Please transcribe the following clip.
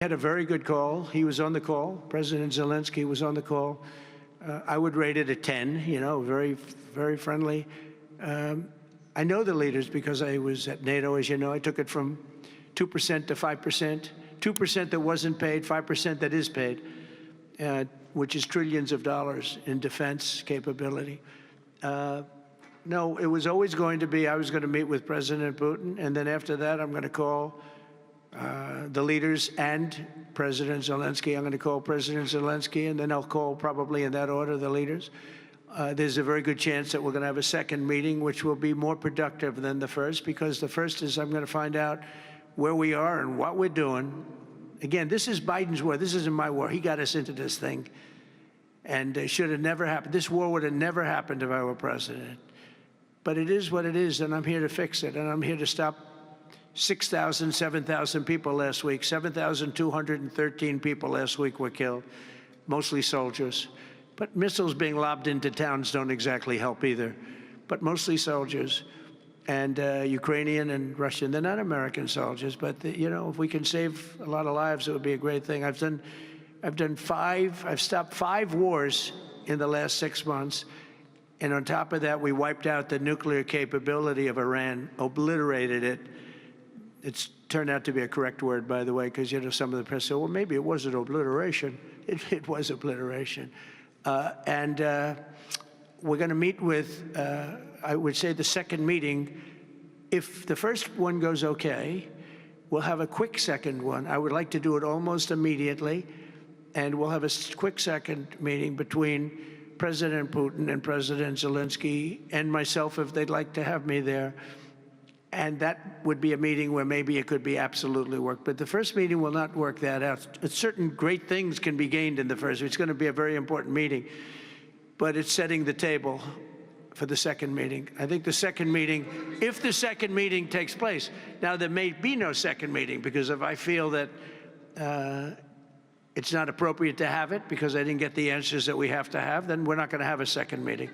Had a very good call. He was on the call. President Zelensky was on the call. I would rate it a 10, very, very friendly. I know the leaders because I was at NATO, as you know. I took it from 2% to 5%, 2% that wasn't paid, 5% that is paid, which is trillions of dollars in defense capability. No, it was always going to be, I was going to meet with President Putin, and then after that, I'm going to call the leaders and President Zelensky. I'm going to call President Zelensky, and then I'll call, probably in that order, the leaders. There's a very good chance that we're going to have a second meeting, which will be more productive than the first, because the first is I'm going to find out where we are and what we're doing. Again, this is Biden's war. This isn't my war. He got us into this thing, and it should have never happened. This war would have never happened if I were president. But it is what it is, and I'm here to fix it, and I'm here to stop 6,000, 7,000 people last week. 7,213 people last week were killed, mostly soldiers. But missiles being lobbed into towns don't exactly help either, but mostly soldiers. And Ukrainian and Russian, they're not American soldiers, but if we can save a lot of lives, it would be a great thing. I've stopped 5 wars in the last 6 months. And on top of that, we wiped out the nuclear capability of Iran, obliterated it. It's turned out to be a correct word, by the way, because some of the press said, well, maybe it wasn't obliteration. It was obliteration. We're going to meet with, I would say, the second meeting. If the first one goes okay, we'll have a quick second one. I would like to do it almost immediately, and we'll have a quick second meeting between President Putin and President Zelensky and myself, if they'd like to have me there. And that would be a meeting where maybe it could be absolutely work. But the first meeting will not work that out. Certain great things can be gained in the first. It's going to be a very important meeting. But it's setting the table for the second meeting. I think the second meeting, if the second meeting takes place. Now, there may be no second meeting, because if I feel that it's not appropriate to have it because I didn't get the answers that we have to have, then we're not going to have a second meeting.